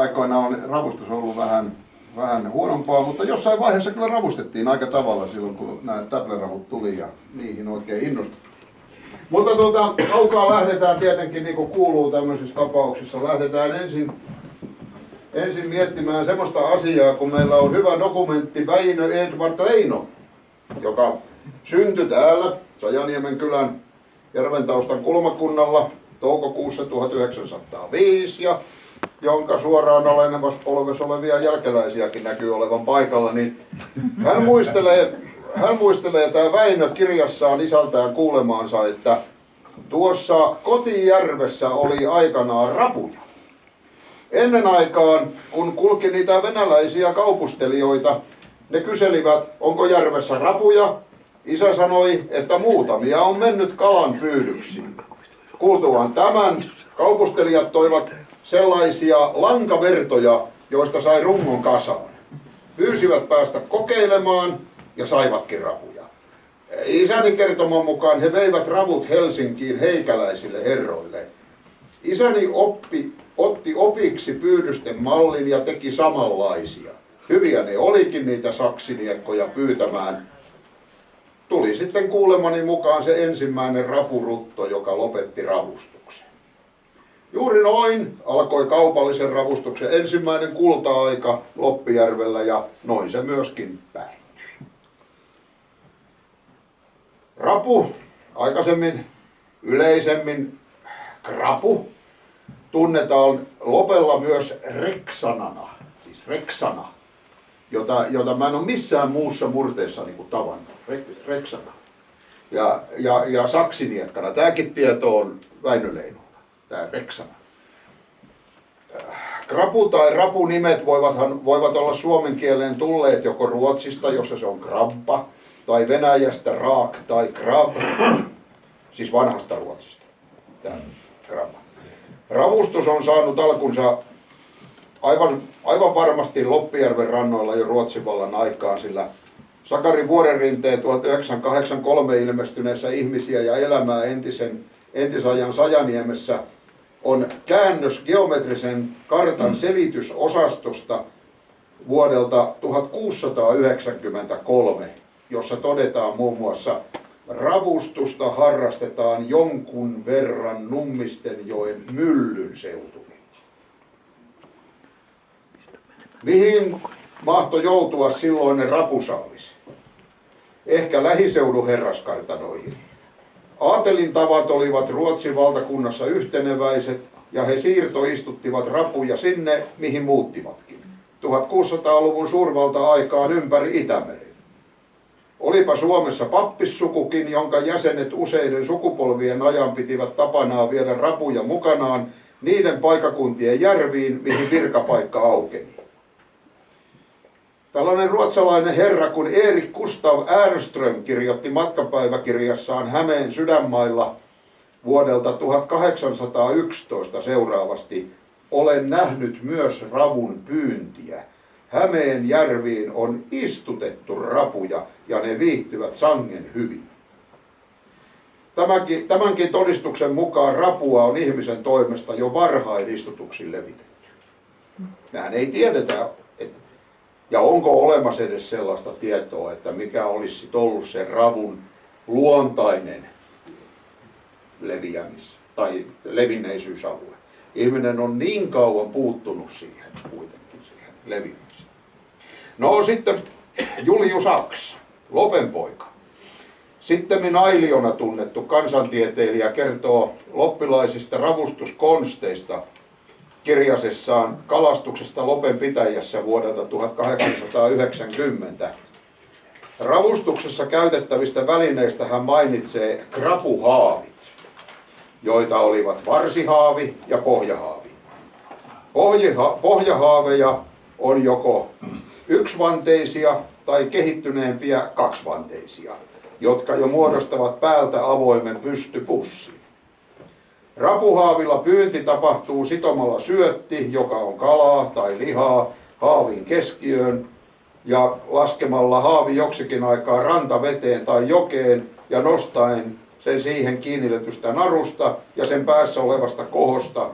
aikoina on ravustus ollut vähän huonompaa, mutta jossain vaiheessa kyllä ravustettiin aika tavalla silloin, kun nämä täpläravut tuli ja niihin oikein innostuttiin. Mutta kaukaa lähdetään tietenkin, niin kuin kuuluu tämmöisissä tapauksissa, lähdetään ensin miettimään semmoista asiaa, kun meillä on hyvä dokumentti Väinö Edvard Leino, joka syntyi täällä Sajaniemen kylän Järventaustan kulmakunnalla toukokuussa 1905 ja jonka suoraan alenevassa polvessa olevia jälkeläisiäkin näkyy olevan paikalla, niin hän muistelee tämä Väinö kirjassaan isältään kuulemaansa, että tuossa Kotijärvessä oli aikanaan rapuja. Ennen aikaan, kun kulki niitä venäläisiä kaupustelijoita, ne kyselivät, onko järvessä rapuja. Isä sanoi, että muutamia on mennyt kalan pyydyksiin. Kuultuaan tämän, kaupustelijat toivat sellaisia lankavertoja, joista sai rungon kasaan. Pyysivät päästä kokeilemaan ja saivatkin rapuja. Isäni kertoman mukaan he veivät ravut Helsinkiin heikäläisille herroille. Isäni otti opiksi pyydysten mallin ja teki samanlaisia. Hyviä ne olikin niitä saksiniekkoja pyytämään. Tuli sitten kuulemani mukaan se ensimmäinen rapurutto, joka lopetti ravustuksen. Juuri noin alkoi kaupallisen ravustuksen ensimmäinen kulta-aika Loppijärvellä ja noin se myöskin päättyi. Rapu, aikaisemmin yleisemmin krapu, tunnetaan Lopella myös reksanana, siis reksana, jota mä en ole missään muussa murteessa niin kuin tavannut, reksana. Ja saksiniekkana, tämäkin tieto on Väinö Leinolta, tämä reksana. Krapu tai rapunimet voivat olla suomen kieleen tulleet joko Ruotsista, jossa se on krabba, tai Venäjästä raak tai krab, siis vanhasta Ruotsista, tämä krabba. Ravustus on saanut alkunsa aivan varmasti Loppijärven rannoilla jo Ruotsin vallan aikaan, sillä Sakari Vuorenrinteen 1983 ilmestyneessä Ihmisiä ja elämää entisajan Sajaniemessä on käännös geometrisen kartan selitysosastosta vuodelta 1693, jossa todetaan muun muassa: ravustusta harrastetaan jonkun verran Nummistenjoen Myllyn seutuvilla. Mihin mahtoi joutua silloinen rapusaalis? Ehkä lähiseudun herraskartanoihin. Aatelin tavat olivat Ruotsin valtakunnassa yhteneväiset ja he siirtoistuttivat rapuja sinne, mihin muuttivatkin. 1600-luvun suurvalta-aikaan ympäri Itämeren. Olipa Suomessa pappissukukin, jonka jäsenet useiden sukupolvien ajan pitivät tapanaan viedä rapuja mukanaan niiden paikakuntien järviin, mihin virkapaikka aukeni. Tällainen ruotsalainen herra kuin Erik Gustav Ernström kirjoitti matkapäiväkirjassaan Hämeen sydänmailla vuodelta 1811 seuraavasti: olen nähnyt myös ravun pyyntiä. Hämeen järviin on istutettu rapuja ja ne viihtyvät sangen hyvin. Tämänkin todistuksen mukaan rapua on ihmisen toimesta jo varhain istutuksiin levitetty. Mehän ei tiedetä, ja onko olemassa edes sellaista tietoa, että mikä olisi ollut se ravun luontainen levinneisyysalue. Ihminen on niin kauan puuttunut siihen kuitenkin, siihen leviämiseen. No sitten Julius Aks, Lopen poika. Sittemmin Ailiona tunnettu kansantieteilijä kertoo loppilaisista ravustuskonsteista kirjasessaan Kalastuksesta Lopen pitäjässä vuodelta 1890. Ravustuksessa käytettävistä välineistä hän mainitsee krapuhaavit, joita olivat varsihaavi ja pohjahaavi. Pohjahaaveja on joko yksivanteisia tai kehittyneempiä kaksivanteisia, jotka jo muodostavat päältä avoimen pystypussin. Rapuhaavilla pyynti tapahtuu sitomalla syötti, joka on kalaa tai lihaa, haavin keskiöön ja laskemalla haavi joksikin aikaa rantaveteen tai jokeen ja nostaen sen siihen kiinnitetystä narusta ja sen päässä olevasta kohosta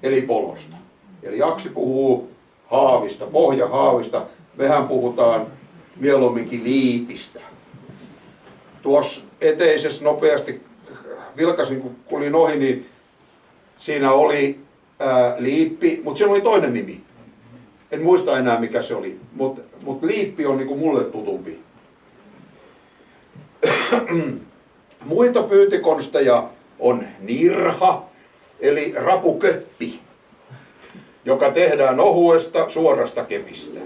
eli polosta. Eli Jaksi puhuu haavista, pohjahaavista. Mehän puhutaan mieluumminkin liipistä. Tuossa eteisessä nopeasti vilkasin, kun kulin ohi, niin siinä oli liippi, mutta siellä oli toinen nimi. En muista enää mikä se oli, mutta liippi on niinku mulle tutumpi. Muita pyyntikonsteja on nirha, eli rapuköppi, joka tehdään ohuesta suorasta kepistä.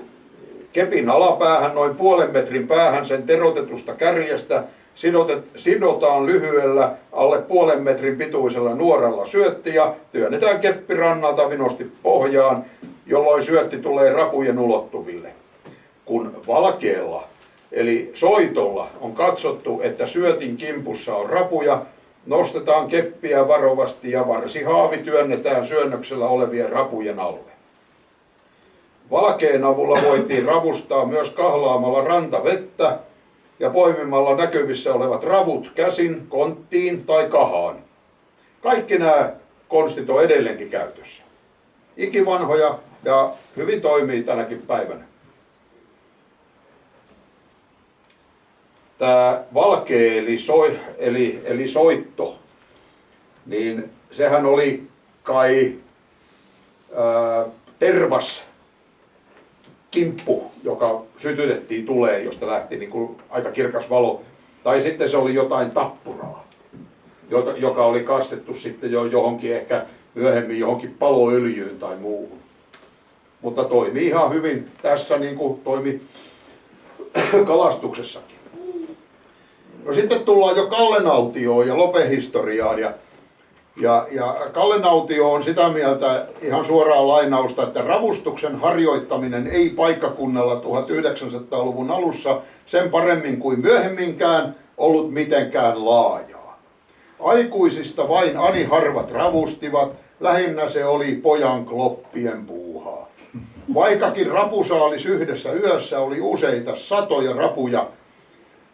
Kepin alapäähän noin 0,5 metrin päähän sen terotetusta kärjestä sidotaan lyhyellä alle 0,5 metrin pituisella nuoralla syötti ja työnnetään keppi rannalta vinosti pohjaan, jolloin syötti tulee rapujen ulottuville. Kun valkealla eli soitolla on katsottu, että syötin kimpussa on rapuja, nostetaan keppiä varovasti ja varsihaavi työnnetään syönnöksellä olevien rapujen alle. Valkeen avulla voitiin ravustaa myös kahlaamalla rantavettä ja poimimalla näkyvissä olevat ravut käsin, konttiin tai kahaan. Kaikki nämä konstit on edelleenkin käytössä. Ikivanhoja ja hyvin toimii tänäkin päivänä. Tämä valkea eli soitto, niin sehän oli kai tervas kimppu, joka sytytettiin tuleen, josta lähti niin kuin aika kirkas valo. Tai sitten se oli jotain tappuraa, joka oli kastettu sitten jo johonkin ehkä myöhemmin johonkin paloöljyyn tai muuhun. Mutta toimi ihan hyvin tässä niin kuin toimi kalastuksessakin. No sitten tullaan jo Kallenautioon ja lopehistoriaan. Ja Kallenautio on sitä mieltä, ihan suoraa lainausta, että ravustuksen harjoittaminen ei paikkakunnalla 1900-luvun alussa sen paremmin kuin myöhemminkään ollut mitenkään laajaa. Aikuisista vain ani harvat ravustivat, lähinnä se oli pojan kloppien puuhaa. Vaikkakin rapusaalis yhdessä yössä oli useita satoja rapuja,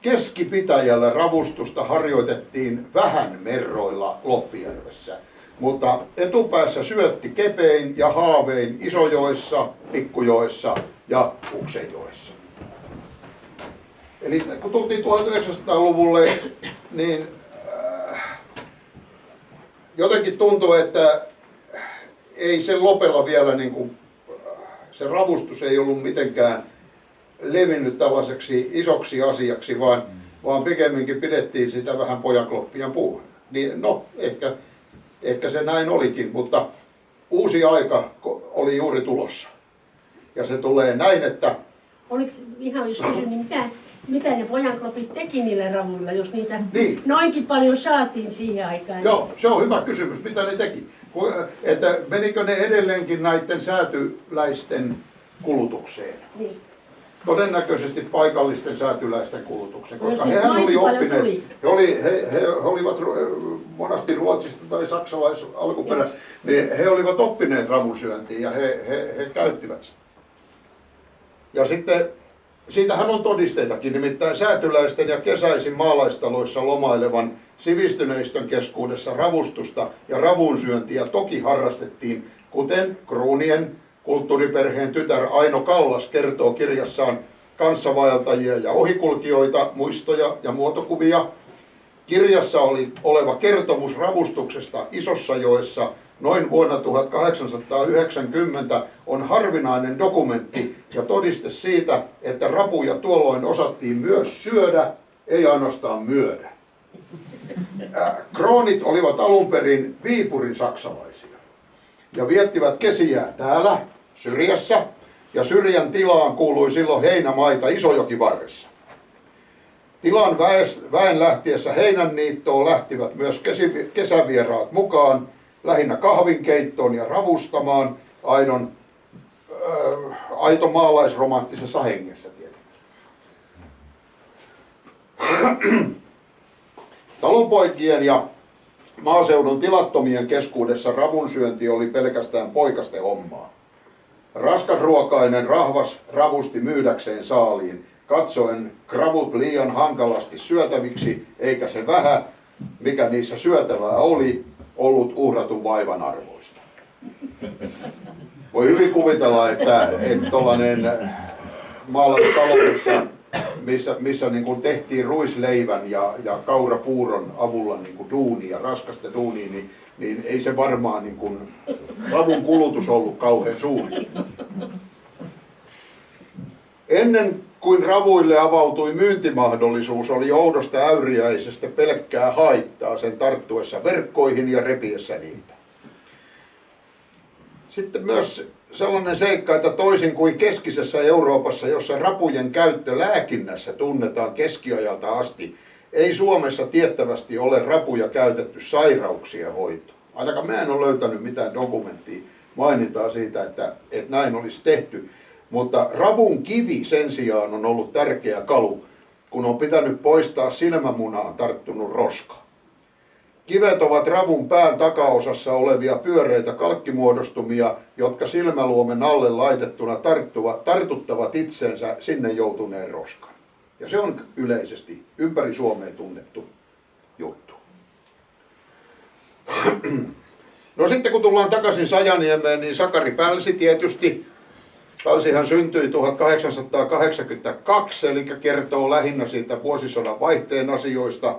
Keskipitäjällä ravustusta harjoitettiin vähän merroilla Loppijärvessä, mutta etupäässä syötti kepein ja haavein Isojoessa, Pikkujoessa ja Uksenjoessa. Eli kun tultiin 1900-luvulle, niin jotenkin tuntui, että ei sen Lopella vielä niin kuin, se ravustus ei ollut mitenkään levinnyt tällaiseksi isoksi asiaksi, vaan pikemminkin pidettiin sitä vähän pojankloppien puuhana. Niin, no, ehkä se näin olikin, mutta uusi aika oli juuri tulossa. Ja se tulee näin, että... Oliko ihan jos kysyn, niin mitä ne pojanklopit teki niillä ravuilla, jos niitä noinkin paljon saatiin siihen aikaan? Joo, se on hyvä kysymys. Mitä ne teki? Että menikö ne edelleenkin näiden säätyläisten kulutukseen? Niin. Todennäköisesti paikallisten säätyläisten kulutuksen, koska hehän oli oppineet, he olivat monasti Ruotsista tai saksalaisalkuperä, niin he olivat oppineet ravunsyöntiin ja he käyttivät sitä. Ja sitten, siitähän on todisteitakin, nimittäin säätyläisten ja kesäisin maalaistaloissa lomailevan sivistyneistön keskuudessa ravustusta ja ravunsyöntiä toki harrastettiin, kuten kruunien kulttuuriperheen tytär Aino Kallas kertoo kirjassaan Kanssavaeltajia ja ohikulkijoita, muistoja ja muotokuvia. Kirjassa oli oleva kertomus ravustuksesta Isossajoessa noin vuonna 1890 on harvinainen dokumentti ja todiste siitä, että rapuja tuolloin osattiin myös syödä, ei ainoastaan myydä. Kroonit olivat alun perin Viipurin saksalaisia ja viettivät kesiään täällä Syrjässä, ja Syrjän tilaan kuului silloin heinämaita Isojokivarressa. Tilan väen lähtiessä heinänniittoon lähtivät myös kesävieraat mukaan, lähinnä kahvinkeittoon ja ravustamaan aito maalaisromanttisessa hengessä tietenkin. Talonpoikien ja maaseudun tilattomien keskuudessa ravunsyönti oli pelkästään poikasten hommaa. Raskasruokainen rahvas ravusti myydäkseen saaliin, katsoen kravut liian hankalasti syötäviksi, eikä se vähän, mikä niissä syötävää oli, ollut uhratun vaivan arvoista. Voi hyvin kuvitella, että tuollainen maalaistalo, missä niin kuin tehtiin ruisleivän ja kaurapuuron avulla niin kuin duunia, raskasta duunia, niin ei se varmaan niin kuin ravun kulutus ollut kauhean suuri. Ennen kuin ravuille avautui myyntimahdollisuus, oli oudosta äyriäisestä pelkkää haittaa sen tarttuessa verkkoihin ja repiessä niitä. Sitten myös sellainen seikka, että toisin kuin keskisessä Euroopassa, jossa rapujen käyttö lääkinnässä tunnetaan keskiajalta asti, ei Suomessa tiettävästi ole rapuja käytetty sairauksien hoitoon. Ainakaan mä en ole löytänyt mitään dokumenttia mainintaa siitä, että näin olisi tehty. Mutta ravun kivi sen sijaan on ollut tärkeä kalu, kun on pitänyt poistaa silmämunaan tarttunut roska. Kivet ovat ravun pään takaosassa olevia pyöreitä kalkkimuodostumia, jotka silmäluomen alle laitettuna tartuttavat itsensä sinne joutuneen roskan. Ja se on yleisesti ympäri Suomea tunnettu juttu. No sitten kun tullaan takaisin Sajaniemeen, niin Sakari Pälsi tietysti. Pälsihän syntyi 1882, eli kertoo lähinnä siitä vuosisadan vaihteen asioista.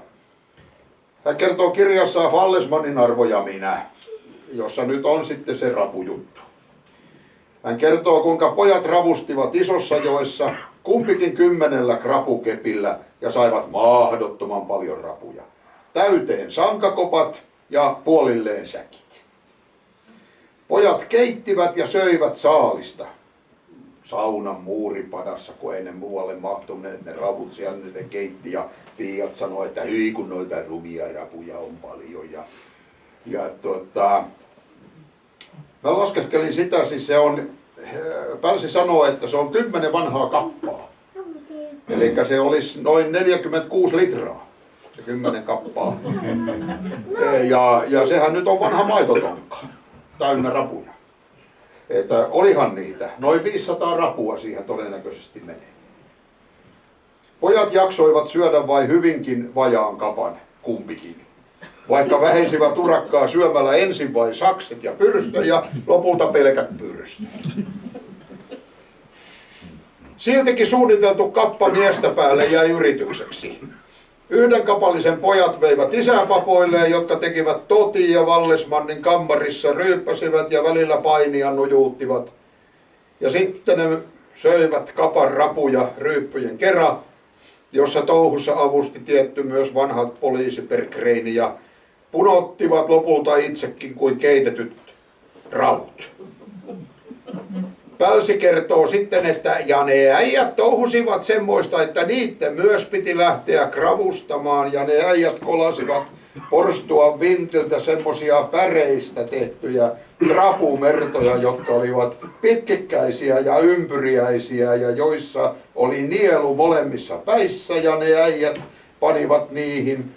Hän kertoo kirjassaan Vallesmannin Arvo ja minä, jossa nyt on sitten se rapujuttu. Hän kertoo, kuinka pojat ravustivat Isossajoessa, kumpikin 10 rapukepillä ja saivat mahdottoman paljon rapuja. Täyteen sankakopat ja puolilleen säkit. Pojat keittivät ja söivät saalista. Saunan muuripadassa, kun ei ne muualle mahtuneet ne ravut, siellä ne keitti ja piiat sanoi, että hyi kun noita rumia rapuja on paljon. Mä laskeskelin sitä, siis se on, Pälsi sanoo, että se on 10 vanhaa kappaa. Eli se olisi noin 46 litraa, se 10 kappaa. Ja sehän nyt on vanha maitotonkka, täynnä rapuja. Että olihan niitä. Noin 500 rapua siihen todennäköisesti menee. Pojat jaksoivat syödä vain hyvinkin vajaan kapan kumpikin. Vaikka vähensivät urakkaa syömällä ensin vain sakset ja pyrstö ja lopulta pelkät pyrstö. Siltikin suunniteltu kappa miestä päälle jäi yritykseksi. Yhdenkapallisen pojat veivät isäpapoilleen, jotka tekivät Totin ja Vallesmannin kammarissa, ryyppäsivät ja välillä painia nujuuttivat. Ja sitten ne söivät kapan rapuja ryyppyjen kera, jossa touhussa avusti tietty myös vanhat poliisiperkreini ja punottivat lopulta itsekin kuin keitetyt ravut. Pälsi kertoo sitten, että ja ne äijät touhusivat semmoista, että niitten myös piti lähteä kravustamaan ja ne äijät kolasivat porstua vintiltä semmoisia päreistä tehtyjä rapumertoja, jotka olivat pitkikkäisiä ja ympyriäisiä ja joissa oli nielu molemmissa päissä ja ne äijät panivat niihin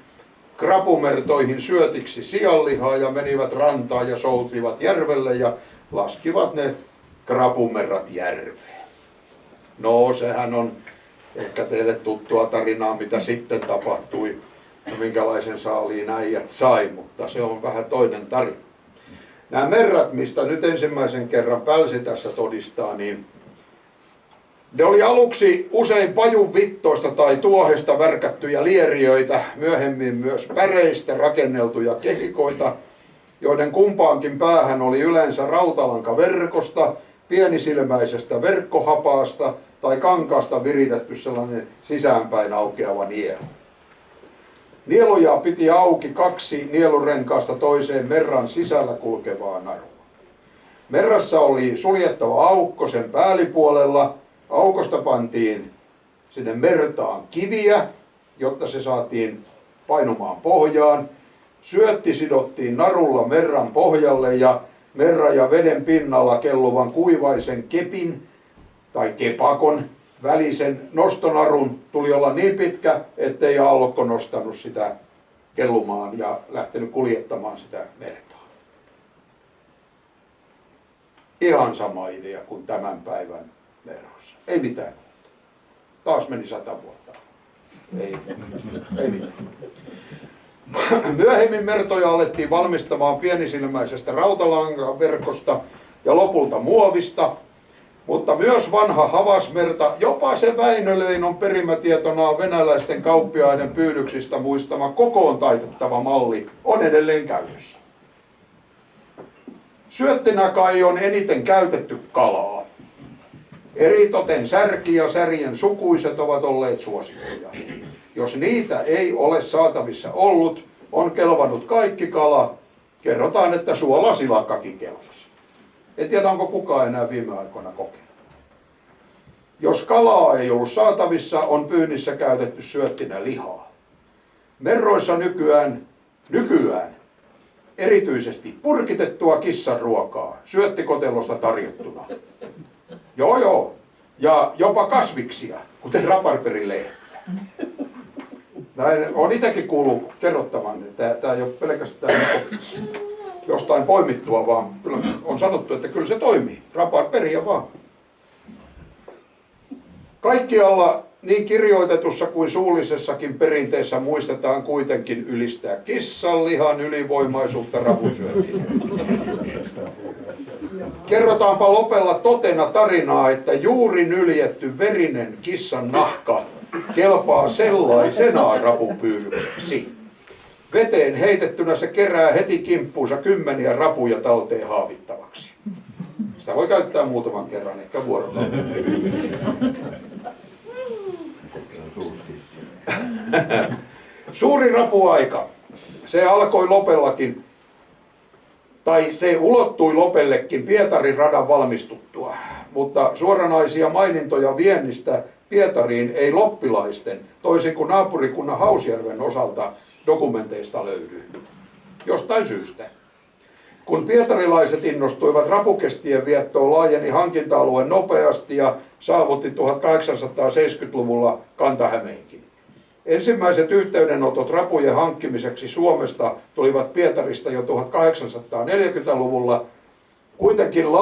krapumertoihin syötiksi sianlihaa ja menivät rantaan ja soutivat järvelle ja laskivat ne krapumerrat järveen. No, sehän on ehkä teille tuttua tarinaa, mitä sitten tapahtui ja minkälaisen saaliin äijät sai, mutta se on vähän toinen tarina. Nämä merrat, mistä nyt ensimmäisen kerran Pälsi tässä todistaa, niin ne oli aluksi usein pajun vittoista tai tuohesta värkättyjä lieriöitä, myöhemmin myös päreistä rakenneltuja kehikoita, joiden kumpaankin päähän oli yleensä rautalankaverkosta, pienisilmäisestä verkkohapaasta tai kankaasta viritetty sellainen sisäänpäin aukeava nielu. Nieluja piti auki 2 nielurenkaasta toiseen merran sisällä kulkevaa narua. Merrassa oli suljettava aukko sen päällipuolella. Aukosta pantiin sinne mertaan kiviä, jotta se saatiin painumaan pohjaan. Syötti sidottiin narulla merran pohjalle ja merran ja veden pinnalla kelluvan kuivaisen kepin tai kepakon välisen nostonarun tuli olla niin pitkä, ettei aallokko nostanut sitä kellumaan ja lähtenyt kuljettamaan sitä mertaa. Ihan sama idea kuin tämän päivän merossa. Ei mitään. Taas meni 100 vuotta. Ei mitään. Myöhemmin mertoja alettiin valmistamaan pienisilmäisestä rautalankaverkosta, ja lopulta muovista, mutta myös vanha havasmerta, jopa se Väinöleinon perimätietonaan venäläisten kauppiaiden pyydyksistä muistama kokoon taitettava malli on edelleen käytössä. Syöttinä kai on eniten käytetty kalaa. Eritoten särki ja särjen sukuiset ovat olleet suosittuja. Jos niitä ei ole saatavissa ollut, on kelvannut kaikki kala. Kerrotaan, että suolasilakkakin kelvasi. En tiedä, onko kukaan enää viime aikoina kokeillut. Jos kalaa ei ollut saatavissa, on pyynnissä käytetty syöttinä lihaa. Merroissa nykyään erityisesti purkitettua kissanruokaa syöttikotelosta tarjottuna. Joo. Ja jopa kasviksia, kuten raparperilehtiä. Näin on itsekin kuullut kerrottavan, että tämä ei ole pelkästään jostain poimittua, vaan kyllä on sanottu, että kyllä se toimii. Raparperia vaan. Kaikkialla niin kirjoitetussa kuin suullisessakin perinteessä muistetaan kuitenkin ylistää kissanlihan ylivoimaisuutta rapusyöntineen. Kerrotaanpa Lopella totena tarinaa, että juuri nyljetty verinen kissan nahka kelpaa sellaisenaan rapupyydykseksi. Veteen heitettynä se kerää heti kimppuunsa kymmeniä rapuja talteen haavittavaksi. Sitä voi käyttää muutaman kerran, ehkä vuorokauden. Suuri rapuaika. Se alkoi Lopellakin, tai se ulottui Lopellekin Pietarin radan valmistuttua, mutta suoranaisia mainintoja viennistä Pietariin ei loppilaisten, toisin kuin naapurikunnan Hausjärven osalta dokumenteista löydy. Jostain syystä. Kun pietarilaiset innostuivat rapukestien viettoon, laajeni hankinta-alue nopeasti ja saavutti 1870-luvulla Kanta-Hämeenkin. Ensimmäiset yhteydenotot rapujen hankkimiseksi Suomesta tulivat Pietarista jo 1840-luvulla. Kuitenkin